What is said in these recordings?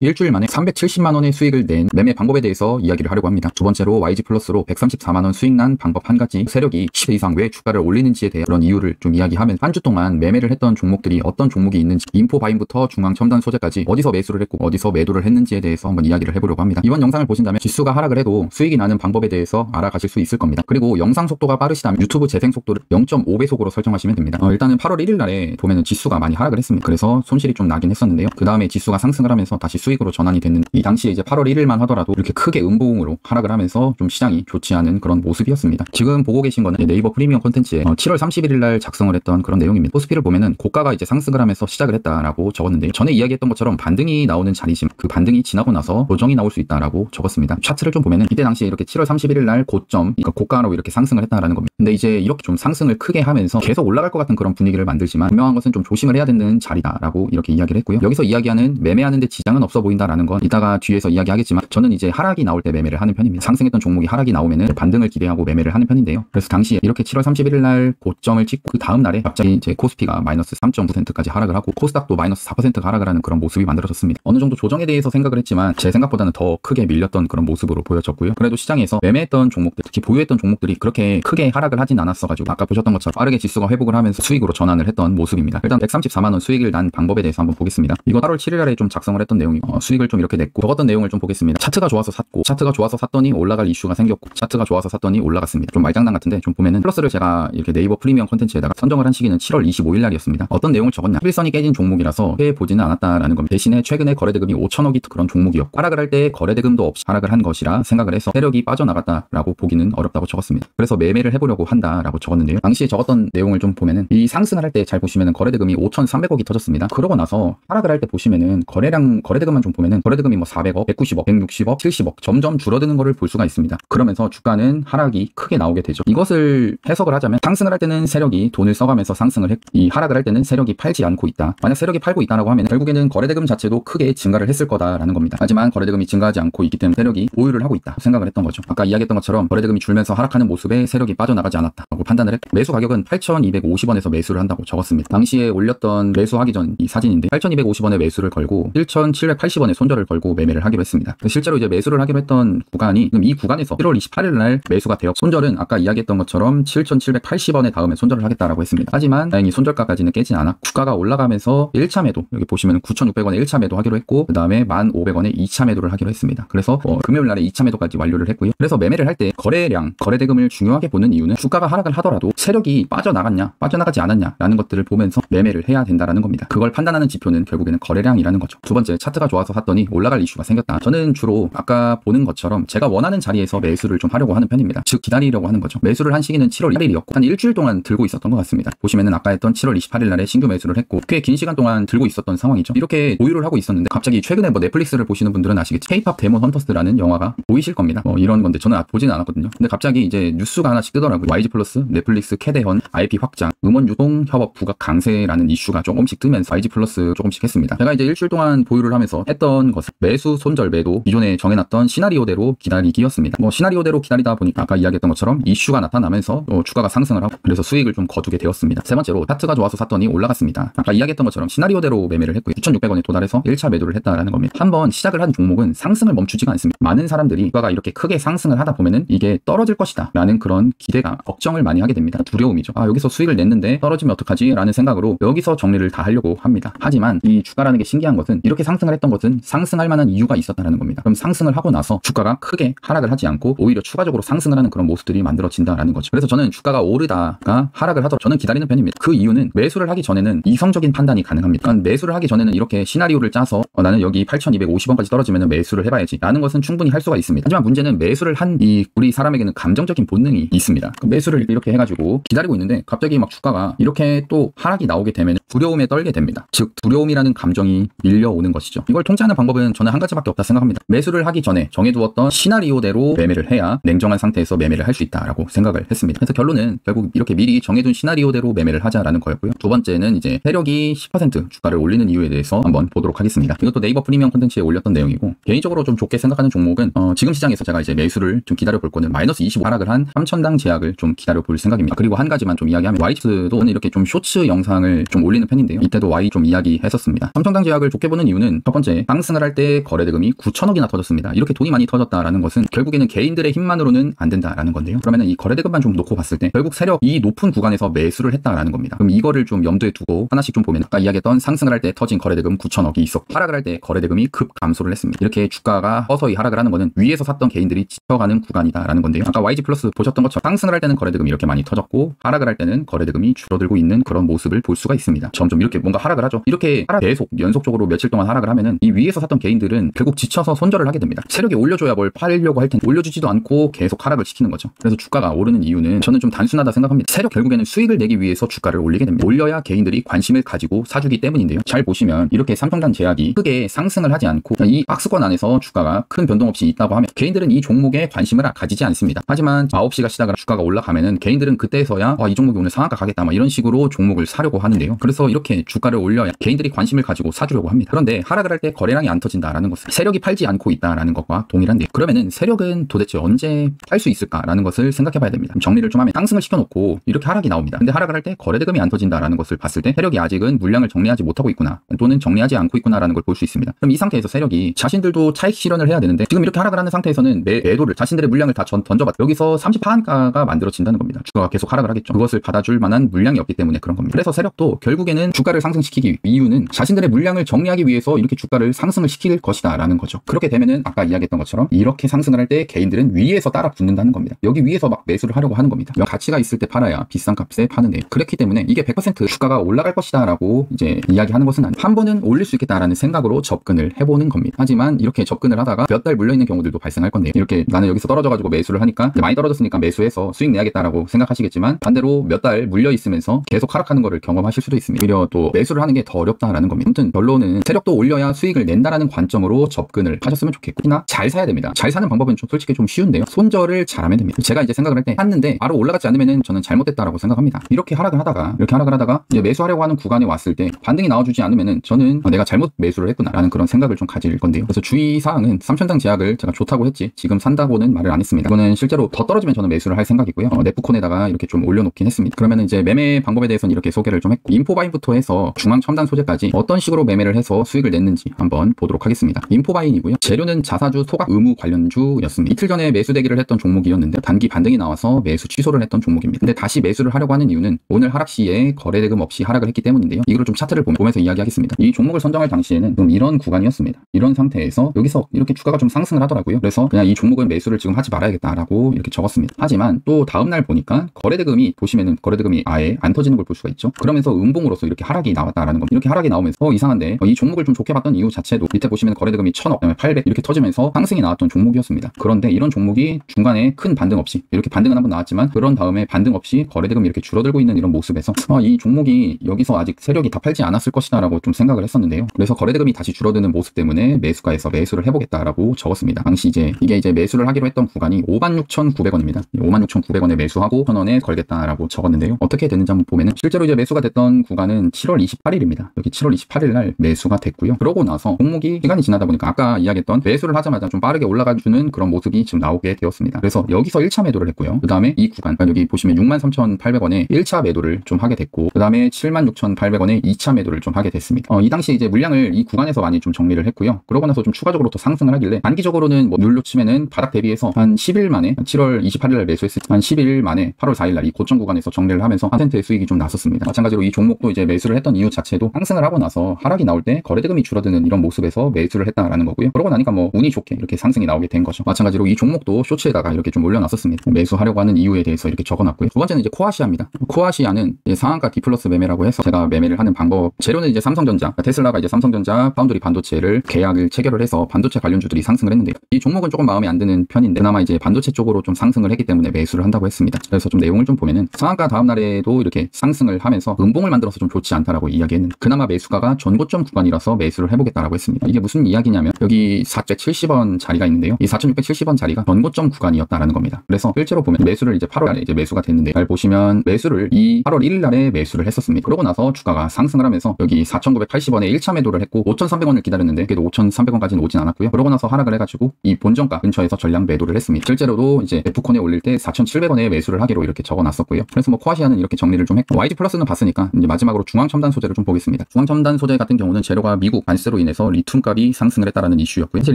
일주일 만에 370만 원의 수익을 낸 매매 방법에 대해서 이야기를 하려고 합니다. 두 번째로 YG 플러스로 134만 원 수익 난 방법 한 가지, 세력이 10배 이상 왜 주가를 올리는지에 대한 그런 이유를 좀 이야기하면서 한 주 동안 매매를 했던 종목들이 어떤 종목이 있는지, 인포바인부터 중앙 첨단 소재까지 어디서 매수를 했고 어디서 매도를 했는지에 대해서 한번 이야기를 해보려고 합니다. 이번 영상을 보신다면 지수가 하락을 해도 수익이 나는 방법에 대해서 알아가실 수 있을 겁니다. 그리고 영상 속도가 빠르시다면 유튜브 재생 속도를 0.5배속으로 설정하시면 됩니다. 일단은 8월 1일 날에 보면은 지수가 많이 하락을 했습니다. 그래서 손실이 좀 나긴 했었는데요. 그 다음에 지수가 상승을 하면서 다시 수익으로 전환이 됐는데, 이 당시에 이제 8월 1일만 하더라도 이렇게 크게 음봉으로 하락을 하면서 좀 시장이 좋지 않은 그런 모습이었습니다. 지금 보고 계신 거는 네이버 프리미엄 콘텐츠에 7월 31일 날 작성을 했던 그런 내용입니다. 코스피를 보면은 고가가 이제 상승을 하면서 시작을 했다라고 적었는데, 전에 이야기했던 것처럼 반등이 나오는 자리지만 그 반등이 지나고 나서 조정이 나올 수 있다라고 적었습니다. 차트를 좀 보면은 이때 당시에 이렇게 7월 31일 날 고점, 그러니까 고가로 이렇게 상승을 했다라는 겁니다. 근데 이제 이렇게 좀 상승을 크게 하면서 계속 올라갈 것 같은 그런 분위기를 만들지만, 분명한 것은 좀 조심을 해야 되는 자리다라고 이렇게 이야기를 했고요. 여기서 이야기하는 매매하는데 지장은 없어 보인다라는 건 이따가 뒤에서 이야기하겠지만, 저는 이제 하락이 나올 때 매매를 하는 편입니다. 상승했던 종목이 하락이 나오면은 반등을 기대하고 매매를 하는 편인데요. 그래서 당시에 이렇게 7월 31일 날 고점을 찍고 그 다음 날에 갑자기 이제 코스피가 마이너스 3.9%까지 하락을 하고 코스닥도 마이너스 4%가 하락을 하는 그런 모습이 만들어졌습니다. 어느 정도 조정에 대해서 생각을 했지만 제 생각보다는 더 크게 밀렸던 그런 모습으로 보여졌고요. 그래도 시장에서 매매했던 종목들, 특히 보유했던 종목들이 그렇게 크게 하락을 하진 않았어가지고 아까 보셨던 것처럼 빠르게 지수가 회복을 하면서 수익으로 전환을 했던 모습입니다. 일단 134만 원 수익을 난 방법에 대해서 한번 보겠습니다. 이거 8월 7일 날에 좀 작성을 했던 내용이고, 수익을 좀 이렇게 냈고 적었던 내용을 좀 보겠습니다. 차트가 좋아서 샀고, 차트가 좋아서 샀더니 올라갈 이슈가 생겼고, 차트가 좋아서 샀더니 올라갔습니다. 좀 말장난 같은데 좀 보면은 플러스를 제가 이렇게 네이버 프리미엄 콘텐츠에다가 선정을 한 시기는 7월 25일 날이었습니다. 어떤 내용을 적었냐, 일선이 깨진 종목이라서 피해 보지는 않았다라는 겁니다. 대신에 최근에 거래대금이 5천억이 그런 종목이었고, 하락을 할 때 거래대금도 없이 하락을 한 것이라 생각을 해서 세력이 빠져나갔다라고 보기는 어렵다고 적었습니다. 그래서 매매를 해보려고 한다라고 적었는데요. 당시에 적었던 내용을 좀 보면은 이 상승을 할 때 잘 보시면은 거래대금이 5,300억이 터졌습니다. 그러고 나서 하락을 할 때 보시면은 거래대금만 좀 보면은 거래대금이 뭐 400억, 190억, 160억, 70억 점점 줄어드는 거를 볼 수가 있습니다. 그러면서 주가는 하락이 크게 나오게 되죠. 이것을 해석을 하자면, 상승을 할 때는 세력이 돈을 써가면서 상승을 했고, 이 하락을 할 때는 세력이 팔지 않고 있다. 만약 세력이 팔고 있다라고 하면 결국에는 거래대금 자체도 크게 증가를 했을 거다라는 겁니다. 하지만 거래대금이 증가하지 않고 있기 때문에 세력이 보유를 하고 있다 생각을 했던 거죠. 아까 이야기했던 것처럼 거래대금이 줄면서 하락하는 모습에 세력이 빠져나가지 않았다고 판단을 했고, 매수 가격은 8,250원에서 매수를 한다고 적었습니다. 당시에 올렸던 매수하기 전 이 사진인데 8,250원에 매수를 걸고 1,780원에 손절을 걸고 매매를 하기로 했습니다. 실제로 이제 매수를 하기로 했던 구간이 지금 이 구간에서 1월 28일 날 매수가 되었고, 손절은 아까 이야기했던 것처럼 7,780원에 닿으면 손절을 하겠다라고 했습니다. 하지만 다행히 손절가까지는 깨진 않았고, 주가가 올라가면서 1차 매도, 여기 보시면 9,600원에 1차 매도 하기로 했고, 그 다음에 1,500원에 2차 매도를 하기로 했습니다. 그래서 금요일 날에 2차 매도까지 완료를 했고요. 그래서 매매를 할 때 거래량, 거래대금을 중요하게 보는 이유는 주가가 하락을 하더라도 세력이 빠져나갔냐 빠져나가지 않았냐라는 것들을 보면서 매매를 해야 된다라는 겁니다. 그걸 판단하는 지표는 결국에는 거래량이라는 거죠. 두 번째, 차트가 좋아서 샀더니 올라갈 이슈가 생겼다. 저는 주로 아까 보는 것처럼 제가 원하는 자리에서 매수를 좀 하려고 하는 편입니다. 즉 기다리려고 하는 거죠. 매수를 한 시기는 7월 1일이었고 한 일주일 동안 들고 있었던 것 같습니다. 보시면은 아까 했던 7월 28일 날에 신규 매수를 했고 꽤 긴 시간 동안 들고 있었던 상황이죠. 이렇게 보유를 하고 있었는데 갑자기 최근에 뭐 넷플릭스를 보시는 분들은 아시겠지, K-팝 데몬 헌터스라는 영화가 보이실 겁니다. 이런 건데 저는 보지는 않았거든요. 근데 갑자기 이제 뉴스가 하나씩 뜨더라고요. YG 플러스, 넷플릭스 캐대헌, IP 확장, 음원 유동 협업 부각 강세라는 이슈가 조금씩 뜨면서 YG 플러스 조금씩 했습니다. 제가 이제 일주일 동안 보유를 하면서 했던 것은 매수, 손절, 매도, 기존에 정해놨던 시나리오대로 기다리기였습니다. 시나리오대로 기다리다 보니까 아까 이야기했던 것처럼 이슈가 나타나면서 주가가 상승을 하고, 그래서 수익을 좀 거두게 되었습니다. 세 번째로, 차트가 좋아서 샀더니 올라갔습니다. 아까 이야기했던 것처럼 시나리오대로 매매를 했고요. 9,600원에 도달해서 1차 매도를 했다라는 겁니다. 한번 시작을 한 종목은 상승을 멈추지가 않습니다. 많은 사람들이 주가가 이렇게 크게 상승을 하다 보면은 이게 떨어질 것이다 라는 그런 기대가, 걱정을 많이 하게 됩니다. 두려움이죠. 여기서 수익을 냈는데 떨어지면 어떡하지? 라는 생각으로 여기서 정리를 다 하려고 합니다. 하지만 이 주가라는 게 신기한 것은, 이렇게 상승을 했던 것은 상승할 만한 이유가 있었다는 겁니다. 그럼 상승을 하고 나서 주가가 크게 하락을 하지 않고 오히려 추가적으로 상승을 하는 그런 모습들이 만들어진다라는 거죠. 그래서 저는 주가가 오르다가 하락을 하더라도 저는 기다리는 편입니다. 그 이유는 매수를 하기 전에는 이성적인 판단이 가능합니다. 그러니까 매수를 하기 전에는 이렇게 시나리오를 짜서 나는 여기 8,250원까지 떨어지면 매수를 해봐야지 라는 것은 충분히 할 수가 있습니다. 하지만 문제는 매수를 한 우리 사람에게는 감정적인 본능이 있습니다. 매수를 이렇게 해가지고 기다리고 있는데 갑자기 막 주가가 이렇게 또 하락이 나오게 되면 두려움에 떨게 됩니다. 즉 두려움이라는 감정이 밀려오는 것이죠. 이걸 통제하는 방법은 저는 한 가지밖에 없다 생각합니다. 매수를 하기 전에 정해두었던 시나리오대로 매매를 해야 냉정한 상태에서 매매를 할 수 있다라고 생각을 했습니다. 그래서 결론은 결국 이렇게 미리 정해둔 시나리오대로 매매를 하자라는 거였고요. 두 번째는 이제 세력이 10% 주가를 올리는 이유에 대해서 한번 보도록 하겠습니다. 이것도 네이버 프리미엄 콘텐츠에 올렸던 내용이고, 개인적으로 좀 좋게 생각하는 종목은 지금 시장에서 제가 이제 매수를 좀 기다려 볼 거는 마이너스 25 하락을 한 3천당 제약을 좀 기다려 볼 생각입니다. 그리고 한 가지만 좀 이야기하면, YG도 오늘 이렇게 좀 쇼츠 영상을 좀 올리는 올리는 편인데요. 이때도 Y 좀 이야기했었습니다. 삼성당 제약을 좋게 보는 이유는 첫 번째, 상승을 할 때 거래대금이 9천억이나 터졌습니다. 이렇게 돈이 많이 터졌다라는 것은 결국에는 개인들의 힘만으로는 안 된다라는 건데요. 그러면은 이 거래대금만 좀 놓고 봤을 때 결국 세력 이 높은 구간에서 매수를 했다라는 겁니다. 그럼 이거를 좀 염두에 두고 하나씩 좀 보면 아까 이야기했던 상승을 할 때 터진 거래대금 9천억이 있었고 하락을 할 때 거래대금이 급 감소를 했습니다. 이렇게 주가가 서서히 하락을 하는 거는 위에서 샀던 개인들이 지쳐가는 구간이다라는 건데요. 아까 YG 플러스 보셨던 것처럼 상승을 할 때는 거래대금이 이렇게 많이 터졌고 하락을 할 때는 거래대금이 줄어들고 있는 그런 모습을 볼 수가 있습니다. 점점 이렇게 뭔가 하락을 하죠. 이렇게 계속 연속적으로 며칠 동안 하락을 하면은 이 위에서 샀던 개인들은 결국 지쳐서 손절을 하게 됩니다. 세력이 올려줘야 뭘 팔려고 할 텐데 올려주지도 않고 계속 하락을 시키는 거죠. 그래서 주가가 오르는 이유는 저는 좀 단순하다 생각합니다. 세력 결국에는 수익을 내기 위해서 주가를 올리게 됩니다. 올려야 개인들이 관심을 가지고 사주기 때문인데요. 잘 보시면 이렇게 삼성전 제약이 크게 상승을 하지 않고 이 박스권 안에서 주가가 큰 변동 없이 있다고 하면 개인들은 이 종목에 관심을 가지지 않습니다. 하지만 9시가 시작을 주가가 올라가면은 개인들은 그때서야 이 종목이 오늘 상한가 가겠다 이런 식으로 종목을 사려고 하는데요. 그래서 이렇게 주가를 올려야 개인들이 관심을 가지고 사주려고 합니다. 그런데 하락을 할 때 거래량이 안 터진다라는 것은 세력이 팔지 않고 있다라는 것과 동일한데 그러면은 세력은 도대체 언제 팔 수 있을까라는 것을 생각해 봐야 됩니다. 정리를 좀 하면 상승을 시켜놓고 이렇게 하락이 나옵니다. 근데 하락을 할 때 거래대금이 안 터진다라는 것을 봤을 때 세력이 아직은 물량을 정리하지 못하고 있구나 또는 정리하지 않고 있구나라는 걸 볼 수 있습니다. 그럼 이 상태에서 세력이 자신들도 차익 실현을 해야 되는데 지금 이렇게 하락을 하는 상태에서는 매도를 자신들의 물량을 다 던져봤다. 여기서 30하한가가 만들어진다는 겁니다. 주가가 계속 하락을 하겠죠. 그것을 받아줄 만한 물량이 없기 때문에 그런 겁니다. 그래서 세력도 결국에는 주가를 상승시키기 이유는 자신들의 물량을 정리하기 위해서 이렇게 주가를 상승을 시킬 것이다 라는 거죠. 그렇게 되면은 아까 이야기했던 것처럼 이렇게 상승을 할 때 개인들은 위에서 따라 붙는다는 겁니다. 여기 위에서 막 매수를 하려고 하는 겁니다. 가치가 있을 때 팔아야 비싼 값에 파는데요. 그렇기 때문에 이게 100% 주가가 올라갈 것이다 라고 이제 이야기하는 것은 아니고 한 번은 올릴 수 있겠다라는 생각으로 접근을 해보는 겁니다. 하지만 이렇게 접근을 하다가 몇 달 물려있는 경우들도 발생할 건데요. 이렇게 나는 여기서 떨어져가지고 매수를 하니까 많이 떨어졌으니까 매수해서 수익 내야겠다라고 생각하시겠지만 반대로 몇 달 물려있으면서 계속 하락하는 거를 경험하실 수도 있습니다. 오히려 또 매수를 하는 게 더 어렵다라는 겁니다. 아무튼 결론은 세력도 올려야 수익을 낸다라는 관점으로 접근을 하셨으면 좋겠고 특히나 잘 사야 됩니다. 잘 사는 방법은 솔직히 좀 쉬운데요. 손절을 잘하면 됩니다. 제가 이제 생각을 할 때 샀는데 바로 올라가지 않으면은 저는 잘못됐다라고 생각합니다. 이렇게 하락을 하다가 이제 매수하려고 하는 구간에 왔을 때 반등이 나와주지 않으면은 저는 내가 잘못 매수를 했구나라는 그런 생각을 좀 가질 건데요. 그래서 주의사항은 삼천당 제약을 제가 좋다고 했지 지금 산다고는 말을 안 했습니다. 이거는 실제로 더 떨어지면 저는 매수를 할 생각이고요. 네프콘에다가 이렇게 좀 올려놓긴 했습니다. 그러면 이제 매매 방법에 대해서는 이렇게 소개를 좀 했고 인포바인부터 해서 중앙 첨단 소재까지 어떤 식으로 매매를 해서 수익을 냈는지 한번 보도록 하겠습니다. 인포바인이고요. 재료는 자사주 소각 의무 관련주였습니다. 이틀 전에 매수 대기를 했던 종목이었는데 단기 반등이 나와서 매수 취소를 했던 종목입니다. 근데 다시 매수를 하려고 하는 이유는 오늘 하락 시에 거래대금 없이 하락을 했기 때문인데요. 이걸 좀 차트를 보면서 이야기하겠습니다. 이 종목을 선정할 당시에는 좀 이런 구간이었습니다. 이런 상태에서 여기서 이렇게 주가가 좀 상승을 하더라고요. 그래서 그냥 이 종목은 매수를 지금 하지 말아야겠다라고 이렇게 적었습니다. 하지만 또 다음날 보니까 거래대금이 보시면은 거래대금이 아예 안 터지는 걸 볼 수가 있죠. 그러면서 음봉으로서 이렇게 하락이 나왔다라는 겁니다. 이렇게 하락이 나오면서 이상한데 이 종목을 좀 좋게 봤던 이유 자체도 밑에 보시면 거래대금이 1000억, 800 이렇게 터지면서 상승이 나왔던 종목이었습니다. 그런데 이런 종목이 중간에 큰 반등 없이 이렇게 반등은 한번 나왔지만 그런 다음에 반등 없이 거래대금이 이렇게 줄어들고 있는 이런 모습에서 이 종목이 여기서 아직 세력이 다 팔지 않았을 것이다 라고 좀 생각을 했었는데요. 그래서 거래대금이 다시 줄어드는 모습 때문에 매수가에서 매수를 해보겠다라고 적었습니다. 당시 이게 이제 매수를 하기로 했던 구간이 56,900원입니다. 56,900원에 매수하고 1,000원에 걸겠다라고 적었는데요. 어떻게 됐는지 한번 보면은 실제로 이제 매수가 됐던 구간은 7월 28일입니다. 여기 7월 28일 날 매수가 됐고요. 그러고 나서 종목이 시간이 지나다 보니까 아까 이야기했던 매수를 하자마자 좀 빠르게 올라가주는 그런 모습이 지금 나오게 되었습니다. 그래서 여기서 1차 매도를 했고요. 그 다음에 이 구간, 그러니까 여기 보시면 63,800원에 1차 매도를 좀 하게 됐고 그 다음에 76,800원에 2차 매도를 좀 하게 됐습니다. 이 당시 이제 물량을 이 구간에서 많이 좀 정리를 했고요. 그러고 나서 좀 추가적으로 더 상승을 하길래 단기적으로는 뭐 눌로 치면은 바닥 대비해서 한 10일 만에 7월 28일 날 매수했을 때 한 10일 만에 8월 4일 날 이 고점 구간에서 정리를 하면서 1%의 수익이 좀 났었습니다. 마찬가지로 이 종목도 이제 매수를 했던 이유 자체도 상승을 하고 나서 하락이 나올 때 거래대금이 줄어드는 이런 모습에서 매수를 했다라는 거고요. 그러고 나니까 뭐 운이 좋게 이렇게 상승이 나오게 된 거죠. 마찬가지로 이 종목도 쇼츠에다가 이렇게 좀 올려놨었습니다. 매수하려고 하는 이유에 대해서 이렇게 적어놨고요. 두 번째는 이제 코아시아입니다. 코아시아는 상한가 D 플러스 매매라고 해서 제가 매매를 하는 방법, 재료는 이제 삼성전자, 테슬라가 이제 삼성전자 파운드리 반도체를 계약을 체결을 해서 반도체 관련주들이 상승을 했는데 이 종목은 조금 마음에 안 드는 편인데 그나마 이제 반도체 쪽으로 좀 상승을 했기 때문에 매수를 한다고 했습니다. 그래서 좀 내용을 좀 보면은 상한가 다음 날에도 이렇게 상승을 하면서 음봉을 만들어서 좀 좋지 않다라고 이야기했는데 그나마 매수가가 전고점 구간이라서 매수를 해보겠다라고 했습니다. 이게 무슨 이야기냐면 여기 470원 자리가 있는데요. 이 4,670원 자리가 전고점 구간이었다라는 겁니다. 그래서 실제로 보면 매수를 이제 8월에 이제 매수가 됐는데 잘 보시면 매수를 이 8월 1일 날에 매수를 했었습니다. 그러고 나서 주가가 상승을 하면서 여기 4,980원에 1차 매도를 했고 5,300원을 기다렸는데 그래도 5,300원까지는 오진 않았고요. 그러고 나서 하락을 해가지고 이 본정가 근처에서 전량 매도를 했습니다. 실제로도 이제 네프콘에 올릴 때 4,700원에 매수를 하기로 이렇게 적어놨었고요. 그래서 뭐 코아시아는 이렇게 정리를 좀 했고 YG 플러스는 봤으니까 이제 마지막 마지막으로 중앙첨단 소재를 좀 보겠습니다. 중앙첨단 소재 같은 경우는 재료가 미국 관세로 인해서 리튬 값이 상승을 했다라는 이슈였고요. 사실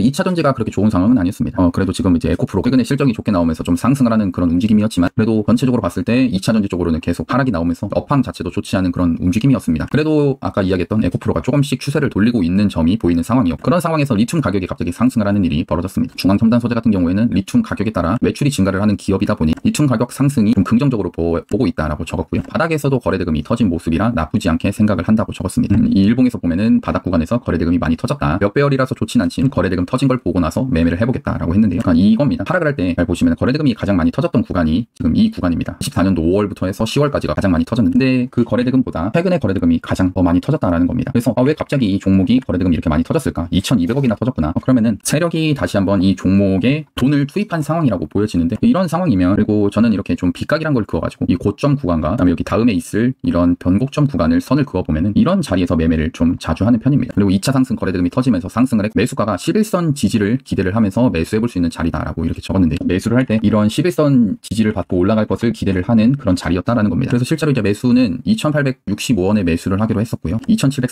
2차 전지가 그렇게 좋은 상황은 아니었습니다. 그래도 지금 이제 에코프로 최근에 실적이 좋게 나오면서 좀 상승을 하는 그런 움직임이었지만 그래도 전체적으로 봤을 때 2차 전지 쪽으로는 계속 하락이 나오면서 업황 자체도 좋지 않은 그런 움직임이었습니다. 그래도 아까 이야기했던 에코프로가 조금씩 추세를 돌리고 있는 점이 보이는 상황이었고 그런 상황에서 리튬 가격이 갑자기 상승을 하는 일이 벌어졌습니다. 중앙첨단 소재 같은 경우에는 리튬 가격에 따라 매출이 증가를 하는 기업이다 보니 리튬 가격 상승이 좀 긍정적으로 보고 있다라고 적었고요. 바닥에서도 거래대금이 터진 모습이라 나쁘지 않게 생각을 한다고 적었습니다. 이 일봉에서 보면은 바닥 구간에서 거래대금이 많이 터졌다. 몇 배열이라서 좋진 않지만 거래대금 터진 걸 보고 나서 매매를 해보겠다라고 했는데요. 그러니까 이겁니다. 하락을 할 때 잘 보시면 거래대금이 가장 많이 터졌던 구간이 지금 이 구간입니다. 14년도 5월부터 해서 10월까지가 가장 많이 터졌는데 그 거래대금보다 최근에 거래대금이 가장 더 많이 터졌다라는 겁니다. 그래서 왜 갑자기 이 종목이 거래대금이 이렇게 많이 터졌을까? 2,200억이나 터졌구나. 그러면은 세력이 다시 한번 이 종목에 돈을 투입한 상황이라고 보여지는데 이런 상황이면 그리고 저는 이렇게 좀 빗각이란 걸 그어가지고 이 고점 구간과 그다음에 여기 다음에 있을 이런 변곡점 구간을 선을 그어보면은 이런 자리에서 매매를 좀 자주 하는 편입니다. 그리고 2차 상승 거래대금이 터지면서 상승을 해 매수가가 11선 지지를 기대를 하면서 매수해볼 수 있는 자리다라고 이렇게 적었는데 매수를 할 때 이런 11선 지지를 받고 올라갈 것을 기대를 하는 그런 자리였다라는 겁니다. 그래서 실제로 이제 매수는 2,865원에 매수를 하기로 했었고요.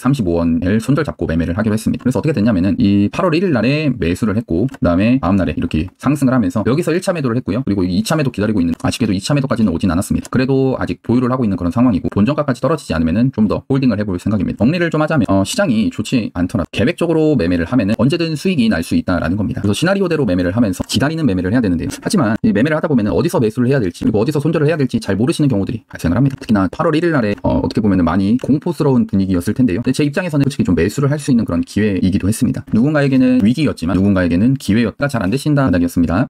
2,735원을 손절 잡고 매매를 하기로 했습니다. 그래서 어떻게 됐냐면은 이 8월 1일 날에 매수를 했고 그다음에 다음 날에 이렇게 상승을 하면서 여기서 1차 매도를 했고요. 그리고 2차 매도 기다리고 있는 아쉽게도 2차 매도까지는 오진 않았습니다. 그래도 아직 보유를 하고 있는 그런 상황이고 본전가까지 떨어지지 않으면은 좀 더 홀딩을 해볼 생각입니다. 정리를 좀 하자면 시장이 좋지 않더라도 계획적으로 매매를 하면은 언제든 수익이 날 수 있다라는 겁니다. 그래서 시나리오대로 매매를 하면서 기다리는 매매를 해야 되는데요. 하지만 이 매매를 하다 보면은 어디서 매수를 해야 될지 그리고 어디서 손절을 해야 될지 잘 모르시는 경우들이 발생을 합니다. 특히나 8월 1일 날에 어떻게 보면은 많이 공포스러운 분위기였을 텐데요. 근데 제 입장에서는 솔직히 좀 매수를 할 수 있는 그런 기회이기도 했습니다. 누군가에게는 위기였지만 누군가에게는 기회였다. 잘 안 되신다 바닥이었습니다.